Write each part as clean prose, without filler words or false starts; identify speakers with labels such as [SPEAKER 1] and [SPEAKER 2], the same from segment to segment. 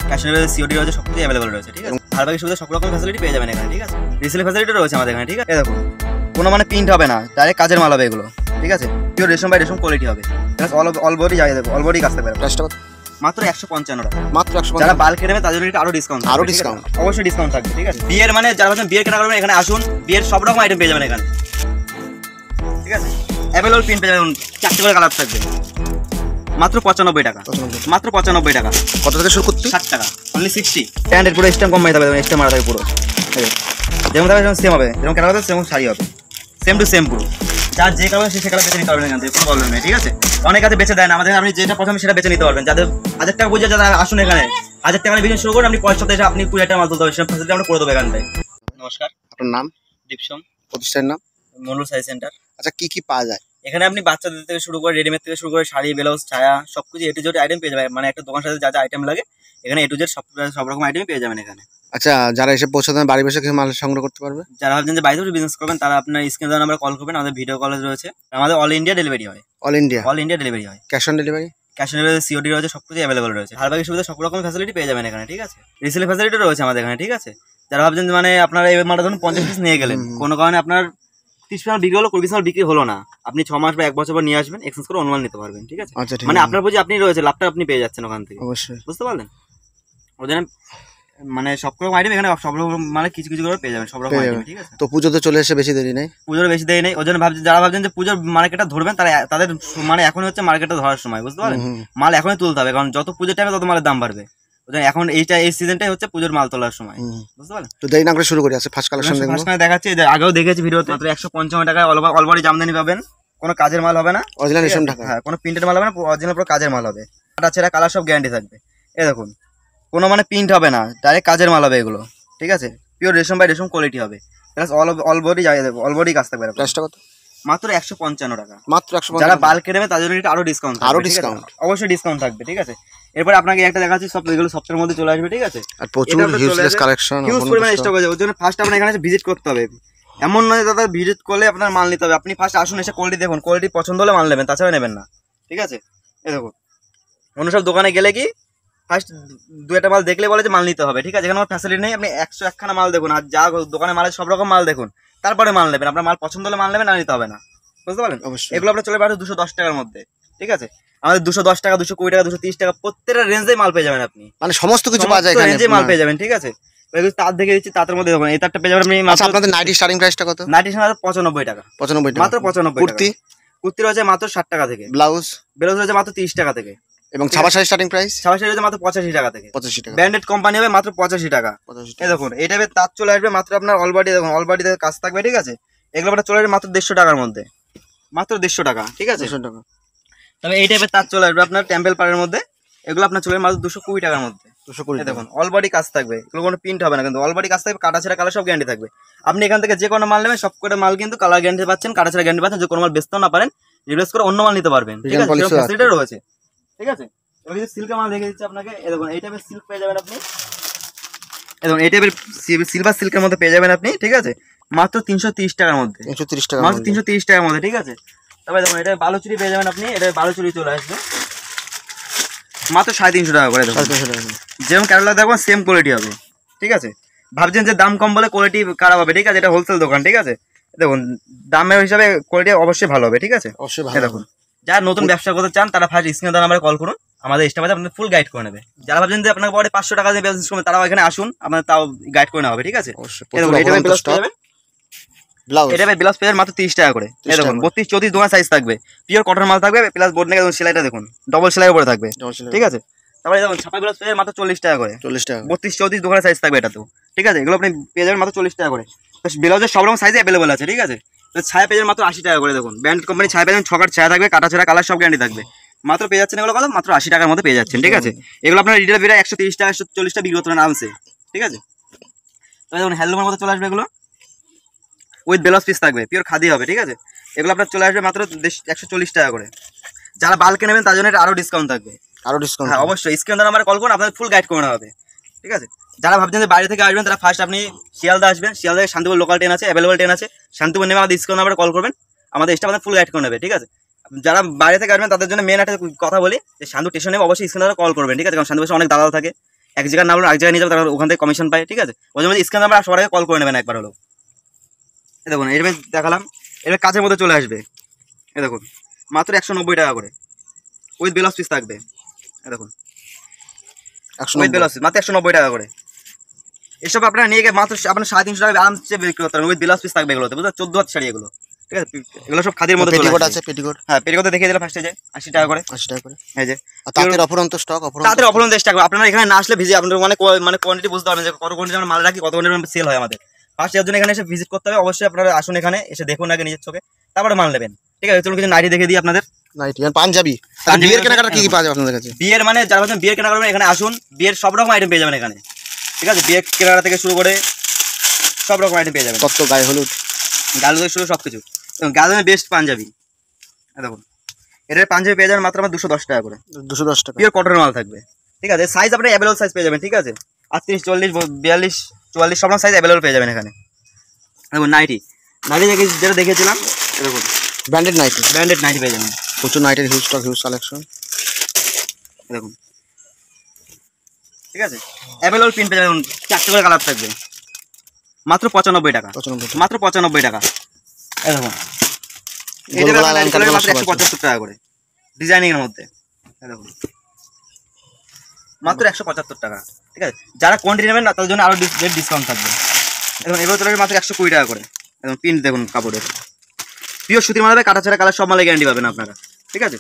[SPEAKER 1] Cash on delivery COD রয়েছে, সবকিছু available রয়েছে, ঠিক আছে। আর বাকি সুবিধা সব রকম ফ্যাসিলিটি পেয়ে যাবেন এখানে, ঠিক আছে। রিসেল ফ্যাসিলিটি রয়েছে আমাদের এখানে, ঠিক আছে। দেখুন কোনো মানে প্রিন্ট হবে না, ডাইরেক্ট কাজের মাল হবে এগুলো, ঠিক আছে। পিওর রেশম বাই রেশম কোয়ালিটি হবে, অল বডি যাই দেবো, অল বডি কাজতে পারে। মাত্র 155 টাকা,
[SPEAKER 2] মাত্র 155।
[SPEAKER 1] যারা বাল্কে নেবে তাদের জন্য আরো ডিসকাউন্ট, অবশ্যই ডিসকাউন্ট থাকবে, ঠিক আছে। বিয়ের মানে যারা ভাবছেন বিয়ের কেনা করবেন এখানে আসুন, বিয়ের সব রকম আইটেম পেয়ে যাবেন এখানে, ঠিক আছে। অ্যাভেলেবল প্রিন্ট পেয়ে যাবেন, 4টে করে কালার থাকবে। মাত্র 95 টাকা, মাত্র 95 টাকা।
[SPEAKER 2] কত থেকে শুরু করতে?
[SPEAKER 1] 60 টাকা, অনলি 60। স্ট্যান্ডার্ড পুরো স্ট্যাম্প কম থাকবে, স্ট্যাম্প মারা থাকবে পুরো, যেমন থাকবে সেম হবে, যেমন কেনা হবে সেম শাড়ি হবে, সেম টু সেম পুরো। যার যে কালার সে কালার বেছে নিতে পারবেন এখান থেকে, কোনো প্রবলেম নেই, ঠিক আছে। অনেক কাছে বেছে দেন আমাদের, আপনি যেটা প্রথমে সেটা বেছে নিতে পারবেন। যাদের 1000 টাকা বুঝে যারা আসুন এখানে, 1000 টাকা বিজনেস শুরু করুন, আপনি 5 সপ্তাহে আপনি 20 টাকা মাল তুলতে হবে, সেটা ফ্যাসিলিটি আমরা করে দেবো এখান থেকে। নমস্কার,
[SPEAKER 2] আপনার নাম?
[SPEAKER 1] দীপসম,
[SPEAKER 2] প্রতিষ্ঠানের নাম?
[SPEAKER 1] মন্ডল শাড়ি সেন্টার।
[SPEAKER 2] আচ্ছা, কি কি পাওয়া যায়
[SPEAKER 1] এখানে? আপনি বাচ্চাদের থেকে শুরু করে রেডিমেড থেকে শুরু করে শাড়ি, ব্লাউজ, ছায়া, সবকিছু এ টু জেড আইটেম পেয়ে যাবেন। মানে একটা দোকান সাথে যা যা আইটেম লাগে এখানে এ টু জেড সব রকম আইটেম পেয়ে যাবেন এখানে।
[SPEAKER 2] আচ্ছা, যারা এসে পৌঁছাতে বাড়ি বসে কিছু মাল সংগ্রহ করতে পারবে?
[SPEAKER 1] যারা ভাবছেন যে বাইরে বিজনেস করবেন তারা আপনার স্ক্রিনে দেওয়া নাম্বারে কল করবেন, আমাদের ভিডিও কলেজ রয়েছে। আমাদের অল ইন্ডিয়া ডেলিভারি হয়,
[SPEAKER 2] অল ইন্ডিয়া
[SPEAKER 1] ডেলিভারি হয়।
[SPEAKER 2] Cash on delivery?
[SPEAKER 1] Cash on delivery COD রয়েছে, সবকিছু অ্যাভেলেবল রয়েছে। আর বাকি সুবিধা সব রকম ফ্যাসিলিটি পেয়ে যাবেন এখানে, ঠিক আছে। রিসেল ফ্যাসিলিটি রয়েছে আমাদের এখানে, ঠিক আছে। যারা ভাবছেন মানে আপনারা এই মালটা ধরুন 50 পিস নিয়ে গেলেন, কোনো কারণে আপনার 30 পিস বিক্রি হলো, 20 পিস বিক্রি হলো না, আপনি 6 মাস বা 1 বছর পর নিয়ে আসবেন, এক্সচেঞ্জ করে অনুমান নিতে পারবেন, ঠিক আছে। মানে আপনার বুঝে আপনি রয়েছে লাভটা আপনি পেয়ে যাচ্ছেন ওখান থেকে,
[SPEAKER 2] অবশ্যই,
[SPEAKER 1] বুঝতে পারলেন। ওই জন্য মানে সব রকম আইটেম এখানে সব রকম মানে কিছু কিছু করে পেয়ে যাবেন, সব রকম আইটেম, ঠিক আছে।
[SPEAKER 2] তো পুজোতে চলে এসে বেশি দেরি নেই,
[SPEAKER 1] পুজোর বেশি দেরি নেই। ওই জন্য যারা ভাবছেন যে পুজোর মার্কেটটা ধরবেন তাদের মানে এখন হচ্ছে মার্কেটটা ধরার সময়, বুঝতে পারলেন। মাল এখনই তুলতে হবে, কারণ যত পুজোর টাইমে তত মালের দাম বাড়বে। ওই জন্য এখন এই সিজনটাই হচ্ছে পুজোর মাল তোলার সময়, বুঝতে পারলেন।
[SPEAKER 2] তো দেরি না করে শুরু করি, আছে ফার্স্ট কালেকশন
[SPEAKER 1] দেখাচ্ছি। আগেও দেখেছি ভিডিওতে, মাত্র 155 টাকায় অলবডি জামদানি পাবেন, কোনো কাজের মাল হবে না,
[SPEAKER 2] অরিজিনাল রেশম ঢাকা।
[SPEAKER 1] হ্যাঁ, কোনো প্রিন্টের মাল হবে না, অরিজিনাল পুরো কাজের মাল হবে। কাটা ছেঁড়া কালার সব গ্যারান্টি থাকবে। এই দেখুন কোনো মানে প্রিন্ট হবে না, ডাইরেক্ট কাজের মাল হবে এগুলো, ঠিক আছে। পিওর রেশম বাই রেশম কোয়ালিটি হবে, প্লাস অল বডি যাই দেবো, অল বডি কাজ থাকবে।
[SPEAKER 2] প্রাইসটা কত?
[SPEAKER 1] মাত্র 155 টাকা,
[SPEAKER 2] মাত্র 155।
[SPEAKER 1] যারা বাল্কে নেবে তাদের জন্য আরো ডিসকাউন্ট, অবশ্যই ডিসকাউন্ট থাকবে, ঠিক আছে। এরপরে আপনাকে একটা দেখাচ্ছি, সব এগুলো সপ্তাহের মধ্যে চলে আসবে, ঠিক আছে।
[SPEAKER 2] আর প্রচুর হিউজলেস কালেকশন,
[SPEAKER 1] হিউজ পরিমাণে স্টক আছে। ওর জন্য ফার্স্ট আপনার এখানে ভিজিট করতে হবে। এমন নয় দাদা ভিজিট করলে আপনার মাল নিতে হবে, আপনি ফার্স্ট আসুন, এসে কোয়ালিটি দেখুন, কোয়ালিটি পছন্দ হলে মাল নেবেন, তাছাড়া নেবেন না, ঠিক আছে। এই দেখুন অন্য সব দোকানে গেলে কি ফার্স্ট 2-1টা মাল দেখলে বলে যে মাল নিতে হবে, ঠিক আছে। এখানে আমার ফ্যাসিলিটি নেই, আপনি 101খানা মাল দেখুন, আর যা দোকানে মালের সব রকম মাল দেখুন, তারপরে মাল নেবেন। আপনার মাল পছন্দ হলে মাল নেবেন, না নিতে হবে না, বুঝতে পারলেন। এগুলো আপনার চলে পারে 210 টাকার মধ্যে, ঠিক আছে। আমাদের 210 টাকা, 220 টাকা, 230 টাকা প্রত্যেকটা রেঞ্জে মাল পেয়ে যাবেন আপনি,
[SPEAKER 2] মানে সমস্ত কিছু পাওয়া যায় এখানে,
[SPEAKER 1] রেঞ্জে মাল পেয়ে যাবেন, ঠিক আছে। তার দেখে দিচ্ছি, তার মধ্যে দেখুন এই তারটা পেয়ে যাবেন আপনি।
[SPEAKER 2] আচ্ছা, আপনাদের নাইটি স্টার্টিং প্রাইসটা কত?
[SPEAKER 1] নাইটি 95 টাকা,
[SPEAKER 2] 95 টাকা,
[SPEAKER 1] মাত্র 95 টাকা। কুর্তি রয়েছে মাত্র 60 টাকা থেকে,
[SPEAKER 2] ব্লাউজ
[SPEAKER 1] রয়েছে মাত্র 30 টাকা থেকে,
[SPEAKER 2] এবং ছাপা শাড়ি স্টার্টিং প্রাইস
[SPEAKER 1] রয়েছে মাত্র 85 টাকা থেকে।
[SPEAKER 2] 85 টাকা
[SPEAKER 1] ব্র্যান্ডেড কোম্পানি হবে, মাত্র 85 টাকা। এই দেখুন এই টাইপের তার চলে আসবে মাত্র আপনার অলবডি, দেখুন অলবডিতে কাজ থাকবে, ঠিক আছে। এগুলো আপনার চলে আসবে মাত্র 150 টাকার মধ্যে, মাত্র 150 টাকা, ঠিক আছে।
[SPEAKER 2] 150 টাকা।
[SPEAKER 1] তবে এই টাইপের তার চলে আসবে আপনার টেম্পল পাড়ের মধ্যে, এগুলো আপনার চলে মাত্র 220 টাকার মধ্যে, 220। দেখুন অলবডি কাজ থাকবে, এগুলো কোনো প্রিন্ট হবে না, কিন্তু অলবডি কাজ থাকবে, কাটা ছেঁড়া কালার সব গ্যারান্টি থাকবে। আপনি এখান থেকে যে কোনো মাল নেবেন, সব করে মাল কিন্তু কালার গ্যারান্টি পাচ্ছেন, কাটা ছেঁড়া গ্যারান্টি পাচ্ছেন। যে কোনো মাল বেচতেও না পারেন, রিপ্লেস করে অন্য মাল নিতে পারবেন, ঠিক আছে, ফ্যাসিলিটি রয়েছে, ঠিক আছে। এবার যদি সিল্কের মাল দেখে দিচ্ছি আপনাকে, এই দেখুন এই টাইপের সিল্ক পেয়ে যাবেন আপনি, এই দেখুন এই টাইপের সিলভার সিল্কের মধ্যে পেয়ে যাবেন আপনি, ঠিক আছে, মাত্র 330 টাকার মধ্যে,
[SPEAKER 2] 330 টাকা,
[SPEAKER 1] মাত্র 330 টাকার মধ্যে, ঠিক আছে। তবে দেখুন এটা বালুচুরি পেয়ে যাবেন আপনি, এটা বালুচুরি চলে আসবে মাত্র 350 টাকা করে। দেখুন যেমন কেরালা দেখবেন সেম কোয়ালিটি হবে, ঠিক আছে। ভাবছেন যে দাম কম বলে কোয়ালিটি খারাপ হবে, ঠিক আছে, এটা হোলসেল দোকান, ঠিক আছে। দেখুন দামের হিসাবে কোয়ালিটি অবশ্যই ভালো হবে, ঠিক আছে, অবশ্যই ভালো। দেখুন যারা নতুন ব্যবসা করতে চান তারা ফার্স্ট স্ক্রিনে দেওয়া নাম্বারে কল করুন, আমাদের স্টাফ আছে আপনাদের ফুল গাইড করে নেবে। যারা ভাবছেন যে আপনাকে পরে 500 টাকা দিয়ে বিজনেস করবেন, তারাও এখানে আসুন, আপনাদের তাও গাইড করে নেওয়া হবে, ঠিক আছে। এটা ব্লাউজ পেয়ে মাত্র 30 টাকা করে। এই দেখুন 32-34 দোকান সাইজ থাকবে, পিওর কটন মাল থাকবে, প্লাস বোর্ড নেই, সেলাইটা দেখুন ডবল সেলাই উপরে থাকবে, ঠিক আছে। তারপরে দেখুন ছাপা ব্লাউজ পেয়ে মাত্র 40 টাকা করে, 32-34 দোকানের সাইজ থাকবে এটাতেও, ঠিক আছে। এগুলো আপনি পেয়ে যাবেন মাত্র 40 টাকা করে। ব্লাউজের সব রকম সাইজে অ্যাভেলেবল আছে, ঠিক আছে। ছায়া পেয়ে যাবেন মাত্র 80 টাকা করে। দেখুন ব্র্যান্ড কোম্পানি ছায়া পেয়ে যাবেন, 6 কাট ছায়া থাকবে, কাটা ছেঁড়া কালার সব গ্যারান্টি থাকবে, মাত্র পেয়ে যাচ্ছেন এগুলো কত, মাত্র 80 টাকার মধ্যে পেয়ে যাচ্ছেন, ঠিক আছে। এগুলো আপনার রিটেল বেড়ে 130 টাকা 140 টাকা বিক্রি করতে পারেন আরামসে, ঠিক আছে। তো দেখুন হ্যান্ডলুমের মধ্যে চলে আসবে, এগুলো উইথ ব্লাউজ পিস থাকবে, পিওর খাদি হবে, ঠিক আছে। এগুলো আপনার চলে আসবে মাত্র 140 টাকা করে। যারা বাল্কে নেবেন তার জন্য আরো ডিসকাউন্ট থাকবে, হ্যাঁ অবশ্যই। স্ক্রিনে নাম্বারে কল করুন, আপনাদের ফুল গাইড করে নেওয়া হবে, ঠিক আছে। যারা ভাবছেন যে বাইরে থেকে আসবেন তারা ফার্স্ট আপনি শিয়ালদা আসবেন, শিয়ালদা থেকে শান্তিপুর লোকাল ট্রেন আছে, অ্যাভেলেবল ট্রেন আছে, শান্তিপুর নেমে আমাদের স্ক্রিনে নাম্বারে কল করবেন, আমাদের স্টাফ আপনাদের ফুল গাইড করে নেবে, ঠিক আছে। যারা বাইরে থেকে আসবেন তাদের জন্য মেন একটা কথা বলি যে শান্তিপুর স্টেশনে অবশ্যই স্ক্রিনে কল করবেন, ঠিক আছে, কারণ শান্তিপুরে অনেক দালাল থাকে, এক জায়গায় নাম এক জায়গায় নিয়ে যাবে, তারপর ওখান থেকে কমিশন পায়, ঠিক আছে। ওই জন্য স্ক্যান নাম্বার সবার আগে কল করে নেবেন একবার হলো। এই দেখুন এর দেখালাম, এবার কাছের মধ্যে চলে আসবে। এই দেখুন মাত্র 190 টাকা করে উইথ ব্লাউজ পিস থাকবে। এই দেখুন উইথ ব্লাউজ পিস মাত্র 190 টাকা করে। এসব আপনারা নিয়ে গিয়ে মাত্র আপনার 350 টাকা আরামসে বিক্রি করতে পারেন। উইথ ব্লাউজ পিস থাকবে এগুলোতে, বুঝলেন? 14 হাত শাড়ি এগুলো, ঠিক আছে। এগুলো সব খাদির মধ্যে
[SPEAKER 2] পেটিকোট আছে, পেটিকোট।
[SPEAKER 1] হ্যাঁ পেটিকোট দেখিয়ে দিলাম ফার্স্টে যায় 80 টাকা করে,
[SPEAKER 2] 80 টাকা করে।
[SPEAKER 1] এই যে
[SPEAKER 2] তাদের অফুরন্ত স্টক,
[SPEAKER 1] তাদের অফুরন্ত স্টক। আপনারা এখানে না আসলে ভিজিট আপনারা মানে কোয়ান্টিটি বুঝতে পারবেন যে কত কোয়ান্টিটি আমরা মাল রাখি, কত কোয়ান্টিটি সেল হয় আমাদের। ফার্স্ট এর জন্য এখানে এসে ভিজিট করতে হবে অবশ্যই। আপনারা আসুন এখানে এসে দেখুন আগে নিজের চোখে, তারপরে মাল নেবেন, ঠিক আছে। চলুন কিছু নাইটি দেখিয়ে দিই আপনাদের।
[SPEAKER 2] নাইটি আর পাঞ্জাবি। বিয়ের কেনাকাটা কি কি পাওয়া যাবে আপনাদের কাছে? বিয়ের
[SPEAKER 1] মানে যারা ভাবছেন বিয়ের কেনাকাটা করবেন এখানে আসুন, বিয়ের সব রকম আইটেম পেয়ে যাবেন এখানে, ঠিক আছে। বিয়ের কেনাকাটা থেকে শুরু করে সব রকম আইটেম পেয়ে যাবেন।
[SPEAKER 2] কত গায়ে হলুদ,
[SPEAKER 1] গায়ে হলুদ শুরু সবকিছু। গায়ে হলুদ বেস্ট পাঞ্জাবি, দেখুন এটার পাঞ্জাবি পেয়ে যাবেন মাত্র আমার 210 টাকা করে।
[SPEAKER 2] 210 টাকা
[SPEAKER 1] পিওর কটনের মাল থাকবে, ঠিক আছে। সাইজ আপনারা অ্যাভেলেবল সাইজ পেয়ে যাবেন, ঠিক আছে। 38, 40, 42, 44 সব রকম সাইজ অ্যাভেলেবল পেয়ে যাবেন এখানে। দেখুন নাইটি যেটা দেখেছিলাম, দেখুন
[SPEAKER 2] ব্র্যান্ডেড নাইটি,
[SPEAKER 1] ব্র্যান্ডেড নাইটি পেয়ে যাবেন।
[SPEAKER 2] প্রচুর নাইটের হিউজ স্টক, হিউজ কালেকশন,
[SPEAKER 1] দেখুন ঠিক আছে। অ্যাভেলেবল প্রিন্ট পেয়ে যাবেন, 4টে করে কালার থাকবে মাত্র 95 টাকা, মাত্র 95 টাকা। এই দেখুন এটা মাত্র 175 টাকা করে ডিজাইনিং এর মধ্যে। এই দেখুন মাত্র 175 টাকা, ঠিক আছে। যারা কোয়ান্টিটি নেবেন না তাদের জন্য আরো ডিসকাউন্ট থাকবে। দেখুন এগুলো চলে মাত্র 120 টাকা করে। একদম প্রিন্ট দেখুন কাপড়ের, পিওর সুতির মাল হবে, কাটা ছাড়া কালার সব মালে গ্যারান্টি পাবেন আপনারা, ঠিক আছে।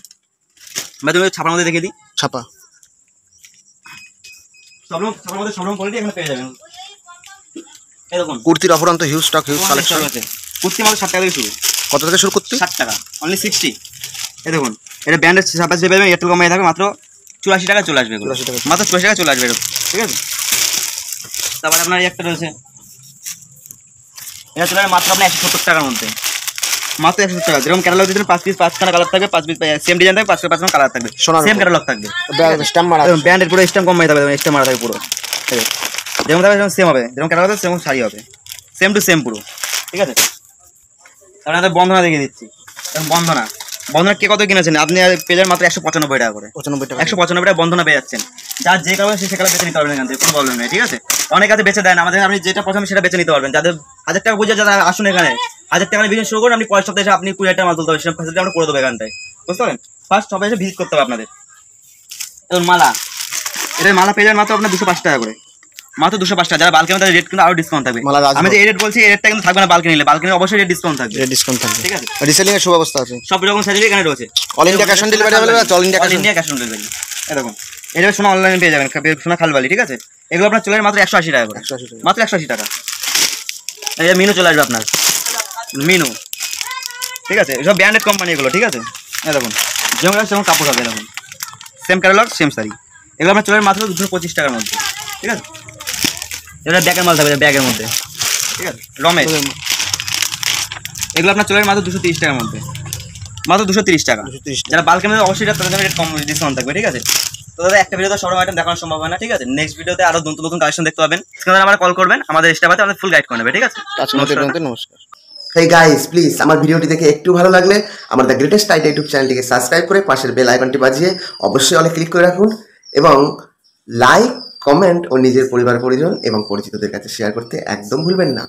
[SPEAKER 1] তুমি ছাপার মধ্যে দেখে দিই,
[SPEAKER 2] ছাপা
[SPEAKER 1] ছাপার মধ্যে সব রকম কোয়ালিটি এখানে পেয়ে যাবেন। এই দেখুন
[SPEAKER 2] কুর্তির অফুরন্ত হিউজ স্টক, হিউজ কালেকশন
[SPEAKER 1] আছে। কুর্তি মাত্র 60 টাকা থেকে শুরু।
[SPEAKER 2] কত থেকে শুরু কুর্তি?
[SPEAKER 1] 60 টাকা, অনলি 60। এই দেখুন এটা ব্র্যান্ডের ছাপা পেয়ে যাবেন, একটু কমে থাকবে মাত্র 84 টাকা চলে আসবে, মাত্র 84 টাকা চলে আসবে, ঠিক আছে। তারপরে আপনার এই একটা রয়েছে, এটা চলে মাত্র আপনার 170 টাকার মধ্যে, মাত্র 170 টাকা। যেরকম ক্যাটালগ দিতে 5 পিস 5খানা কালার থাকবে, 5 পিস সেম ডিজাইন থাকবে, 5 কালার থাকবে, সেম ক্যাটালগ থাকবে,
[SPEAKER 2] স্ট্যাম্প মারা,
[SPEAKER 1] ব্র্যান্ডের পুরো স্ট্যাম্প কম থাকবে, স্ট্যাম্প মারা থাকবে পুরো, ঠিক আছে। যেমন থাকবে সেম হবে, যেরকম ক্যাটালগ হবে সেরকম শাড়ি হবে, সেম টু সেম পুরো, ঠিক আছে। তাহলে আমাদের বন্ধনা দেখিয়ে দিচ্ছি। বন্ধনা কে কত কিনেছেন আপনি পেয়ে যাবেন মাত্র 195 টাকা করে, 195 টাকা বন্ধনা পেয়ে যাচ্ছেন। যার যে কালার সে কালার বেছে নিতে পারবেন এখান থেকে, কোনো প্রবলেম নেই, ঠিক আছে। অনেক কাছে বেছে দেন আমাদের, আপনি যেটা পছন্দ সেটা বেছে নিতে পারবেন। যাদের 1000 টাকা বুঝে যারা আসুন এখানে 1000 টাকা বিজনেস শুরু করুন, আপনি পরের সপ্তাহে এসে আপনি 20 টাকা মাল তুলতে হবে, সেটা ফ্যাসিলিটি আমরা করে দেবো এখানটায়, বুঝতে পারবেন। ফার্স্ট সবাই এসে ভিজিট করতে হবে আপনাদের। এবং মালা, এটার মালা পেয়ে যাবেন মাত্র আপনার 205 টাকা করে, মাত্র 205 টাকা। যারা বালকে তাদের রেট কিন্তু আরো ডিসকাউন্ট থাকবে। আমি যে এই রেট বলছি এই রেটটা কিন্তু থাকবে না বালকে নিলে, বালকে নিলে অবশ্যই রেট ডিসকাউন্ট থাকবে, ঠিক আছে।
[SPEAKER 2] রিসেলিং এর সুব্যবস্থা আছে,
[SPEAKER 1] সব রকম ফ্যাসিলিটি এখানে রয়েছে।
[SPEAKER 2] All India cash on delivery available আছে, all India
[SPEAKER 1] cash on delivery. এই দেখুন এটা সোনা অনলাইনে পেয়ে যাবেন, সোনা খালবালি, ঠিক আছে। এগুলো আপনার চলে যাবে মাত্র 180 টাকা করে, মাত্র 180 টাকা। এই মিনু চলে আসবে আপনার, মিনু, ঠিক আছে। সব ব্র্যান্ডেড কোম্পানি এগুলো, ঠিক আছে। এই দেখুন যেমন সেমন কাপড় হবে, দেখুন সেম ক্যাটালগ সেম শাড়ি। এগুলো আপনার চলে মাত্র 225 টাকার মধ্যে, ঠিক আছে। এটা ব্যাগের মাল থাকবে, ব্যাগের মধ্যে, ঠিক আছে। রমেশ এগুলো আপনার চলে মাত্র 230 টাকার মধ্যে, মাত্র 230 টাকা। যারা বাল্কের মধ্যে অবশ্যই তাদের জন্য রেট কম ডিসকাউন্ট থাকবে, ঠিক আছে। তো দাদা একটা ভিডিওতে সব আইটেম দেখানো সম্ভব হয় না, ঠিক আছে। নেক্সট ভিডিওতে আরো নতুন নতুন কালেকশন দেখতে পাবেন, সেখানে আমার কল করবেন, আমাদের স্টাফে আমাদের ফুল গাইড করে নেবে, ঠিক আছে।
[SPEAKER 2] নমস্কার।
[SPEAKER 3] হেই গাইস, প্লিজ আমার ভিডিওটি দেখে একটু ভালো লাগলে আমার দ্য গ্রেটেস্ট টাইট ইউটিউব চ্যানেলটিকে সাবস্ক্রাইব করে পাশের বেল আইকনটি বাজিয়ে অবশ্যই অলে ক্লিক করে রাখুন এবং লাইক, কমেন্ট ও নিজের পরিবার পরিজন এবং পরিচিতদের কাছে শেয়ার করতে একদম ভুলবেন না।